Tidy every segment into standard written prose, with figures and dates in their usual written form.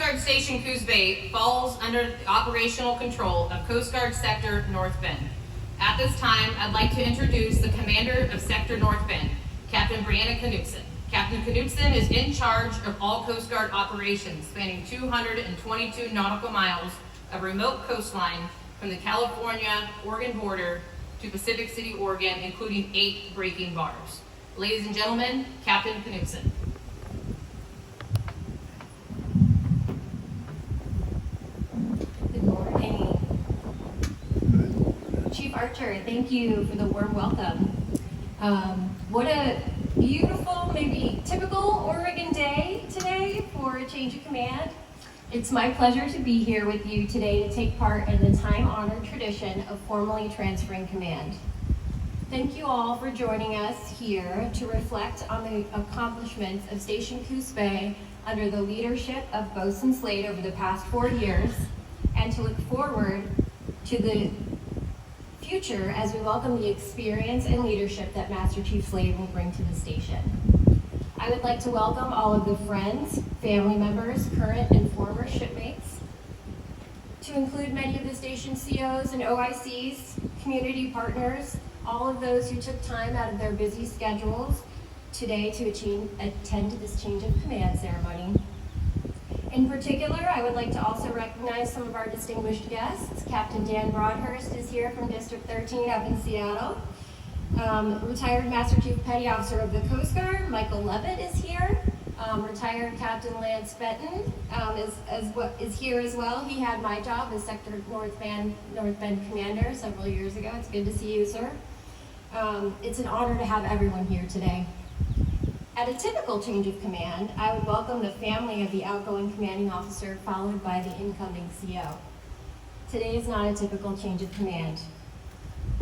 Guard Station Coos Bay falls under the operational control of Coast Guard Sector North Bend. At this time, I'd like to introduce the Commander of Sector North Bend, Captain Breanna Knutson. Captain Knutson is in charge of all Coast Guard operations spanning 222 nautical miles of remote coastline from the California-Oregon border to Pacific City, Oregon, including 8 breaking bars. Ladies and gentlemen, Captain Knutson. Good morning. Chief Archer, thank you for the warm welcome. What a beautiful, maybe typical Oregon day today for a change of command. It's my pleasure to be here with you today to take part in the time-honored tradition of formally transferring command. Thank you all for joining us here to reflect on the accomplishments of Station Coos Bay under the leadership of Bosun Slade over the past 4 years, and to look forward to the future as we welcome the experience and leadership that Master Chief Slade will bring to the station. I would like to welcome all of the friends, family members, current and former shipmates, to include many of the station COs and OICs, community partners, all of those who took time out of their busy schedules today to attend to this change of command ceremony. In particular, I would like to also recognize some of our distinguished guests. Captain Dan Broadhurst is here from District 13 up in Seattle. Retired Master Chief Petty Officer of the Coast Guard, Michael Levitt, is here. Retired Captain Lance Benton is here as well. He had my job as Sector North Bend Commander several years ago. It's good to see you, sir. It's an honor to have everyone here today. At a typical change of command, I would welcome the family of the outgoing commanding officer followed by the incoming CO. Today is not a typical change of command.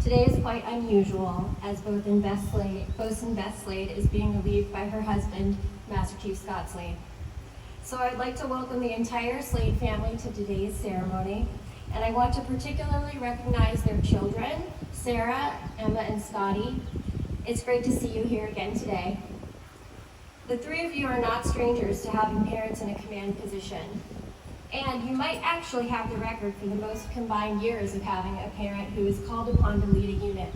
Today is quite unusual, as Bosun Beth Slade is being relieved by her husband, Master Chief Scott Slade. So I'd like to welcome the entire Slade family to today's ceremony, and I want to particularly recognize their children, Sarah, Emma, and Scotty. It's great to see you here again today. The 3 of you are not strangers to having parents in a command position, and you might actually have the record for the most combined years of having a parent who is called upon to lead a unit.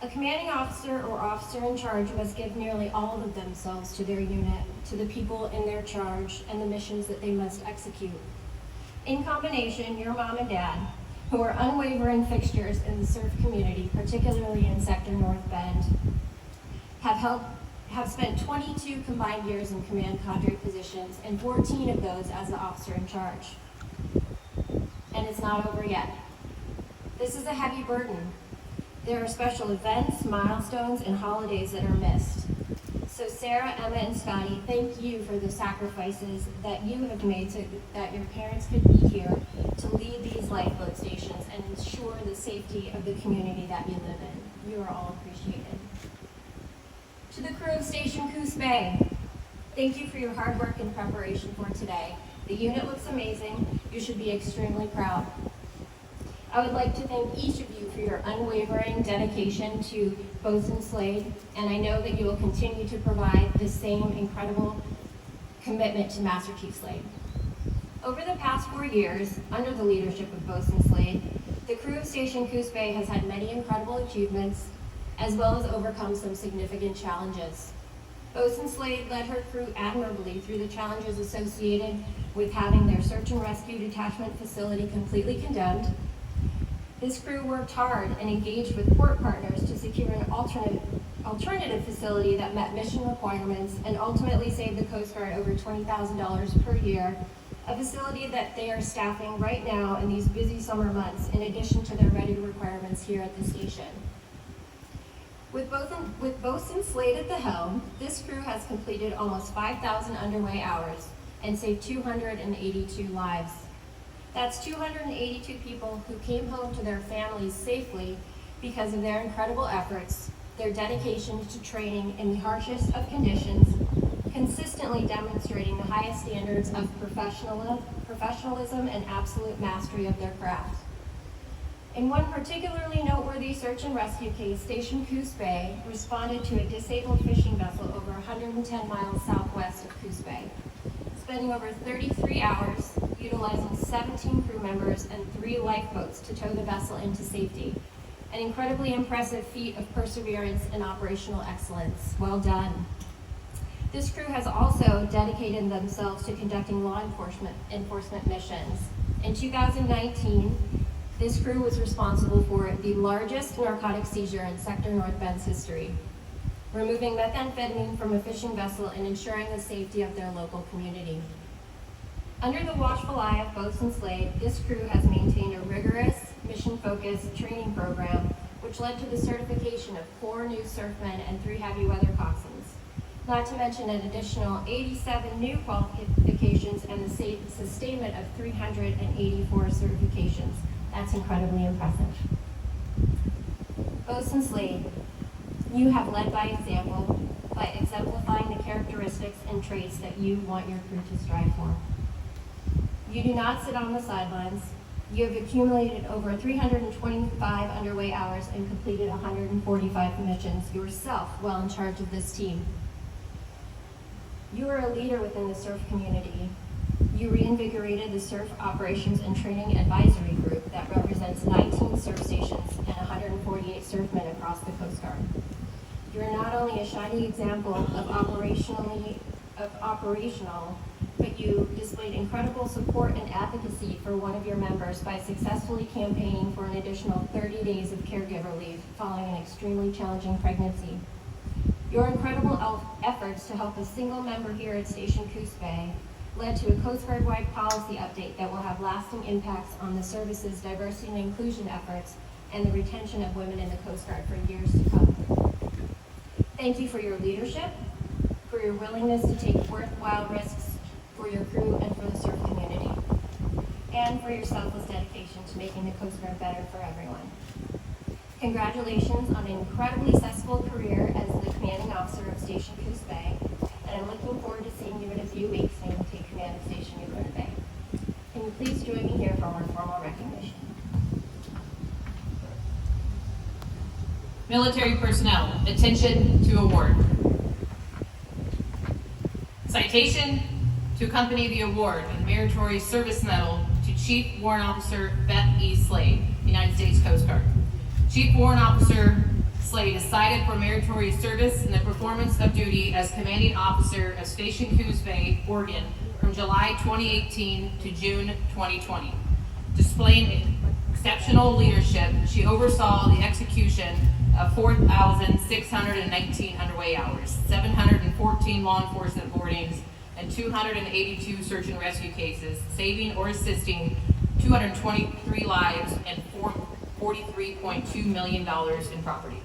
A commanding officer or officer in charge must give nearly all of themselves to their unit, to the people in their charge, and the missions that they must execute. In combination, your mom and dad, who are unwavering fixtures in the surf community, particularly in Sector North Bend, have spent 22 combined years in command cadre positions and 14 of those as the officer in charge. And it's not over yet. This is a heavy burden. There are special events, milestones, and holidays that are missed. So Sarah, Emma, and Scotty, thank you for the sacrifices that you have made so that your parents could be here to lead these lifeboat stations and ensure the safety of the community that you live in. You are all appreciated. To the crew of Station Coos Bay, thank you for your hard work and preparation for today. The unit looks amazing. You should be extremely proud. I would like to thank each of you for your unwavering dedication to Bosun Slade, and I know that you will continue to provide the same incredible commitment to Master Chief Slade. Over the past 4 years, under the leadership of Bosun Slade, the crew of Station Coos Bay has had many incredible achievements, as well as overcome some significant challenges. Bosun Slade led her crew admirably through the challenges associated with having their search and rescue detachment facility completely condemned. This crew worked hard and engaged with port partners to secure an alternative facility that met mission requirements and ultimately saved the Coast Guard over $20,000 per year, a facility that they are staffing right now in these busy summer months, in addition to their ready requirements here at the station. With Bosun Slade at the helm, this crew has completed almost 5,000 underway hours and saved 282 lives. That's 282 people who came home to their families safely because of their incredible efforts, their dedication to training in the harshest of conditions, consistently demonstrating the highest standards of professionalism and absolute mastery of their craft. In one particularly noteworthy search and rescue case, Station Coos Bay responded to a disabled fishing vessel over 110 miles southwest of Coos Bay. spending over 33 hours utilizing 17 crew members and 3 lifeboats to tow the vessel into safety. An incredibly impressive feat of perseverance and operational excellence. Well done. This crew has also dedicated themselves to conducting law enforcement missions. In 2019, this crew was responsible for the largest narcotic seizure in Sector North Bend's history, removing methamphetamine from a fishing vessel and ensuring the safety of their local community. Under the watchful eye of Boatswain Slade, this crew has maintained a rigorous, mission-focused training program which led to the certification of 4 new surfmen and 3 heavy weather coxswains, not to mention an additional 87 new qualifications and the sustainment of 384 certifications. That's incredibly impressive. Boatswain Slade, you have led by example by exemplifying the characteristics and traits that you want your crew to strive for. You do not sit on the sidelines. You have accumulated over 325 underway hours and completed 145 missions yourself while in charge of this team. You are a leader within the surf community. You reinvigorated the Surf Operations and Training Advisory Group that represents 19 surf stations and 148 surfmen across the Coast Guard. You are not only a shining example of operational, but you displayed incredible support and advocacy for one of your members by successfully campaigning for an additional 30 days of caregiver leave following an extremely challenging pregnancy. Your incredible efforts to help a single member here at Station Coos Bay led to a Coast Guard-wide policy update that will have lasting impacts on the service's diversity and inclusion efforts and the retention of women in the Coast Guard for years to come. Thank you for your leadership, for your willingness to take worthwhile risks for your crew and for the surf community, and for your selfless dedication to making the Coast Guard better for everyone. Congratulations on an incredibly successful career as the commanding officer of Station Coos Bay, and I'm looking forward to seeing you in a few weeks when you take command of Station Euclid Bay. Can you please join me here for our formal recognition? Military personnel, attention to award. Citation to accompany the award and Meritorious Service Medal to Chief Warrant Officer Beth E. Slade, United States Coast Guard. Chief Warrant Officer Slade is cited for meritorious service in the performance of duty as Commanding Officer of Station Coos Bay, Oregon, from July 2018 to June 2020. Displaying exceptional leadership, she oversaw the execution of 4,619 underway hours, 714 law enforcement boardings, and 282 search and rescue cases, saving or assisting 223 lives and $43.2 million in property.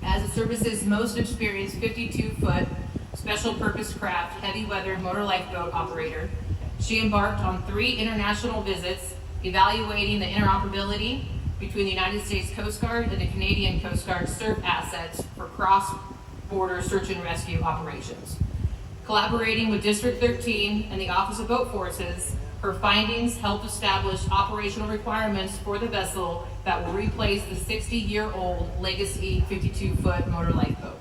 As the service's most experienced 52-foot special purpose craft heavy weather motor lifeboat operator, she embarked on 3 international visits evaluating the interoperability between the United States Coast Guard and the Canadian Coast Guard surf assets for cross-border search and rescue operations. Collaborating with District 13 and the Office of Boat Forces, her findings helped establish operational requirements for the vessel that will replace the 60-year-old legacy 52-foot motor lifeboat.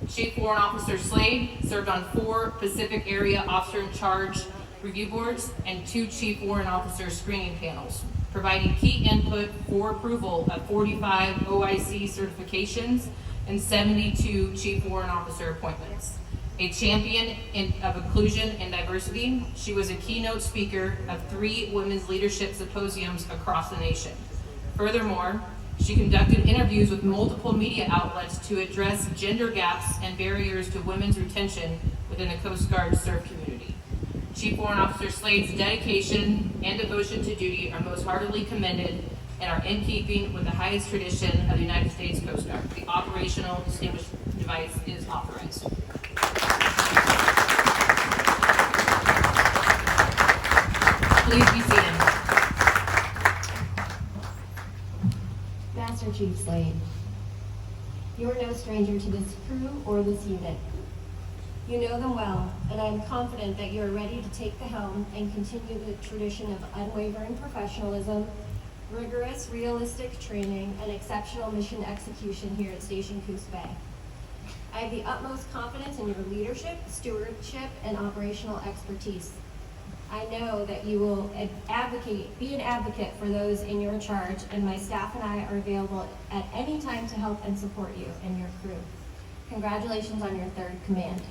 Chief Warrant Officer Slade served on 4 Pacific Area Officer in Charge review boards and 2 Chief Warrant Officer screening panels, providing key input for approval of 45 OIC certifications and 72 Chief Warrant Officer appointments. A champion of inclusion and diversity, she was a keynote speaker of 3 women's leadership symposiums across the nation. Furthermore, she conducted interviews with multiple media outlets to address gender gaps and barriers to women's retention within the Coast Guard surf community. Chief Warrant Officer Slade's dedication and devotion to duty are most heartily commended and are in keeping with the highest tradition of the United States Coast Guard. The operational distinguished device is authorized. Please be seated. Master Chief Slade, you are no stranger to this crew or this unit. You know them well, and I am confident that you are ready to take the helm and continue the tradition of unwavering professionalism, rigorous, realistic training, and exceptional mission execution here at Station Coos Bay. I have the utmost confidence in your leadership, stewardship, and operational expertise. I know that you will be an advocate for those in your charge, and my staff and I are available at any time to help and support you and your crew. Congratulations on your third command.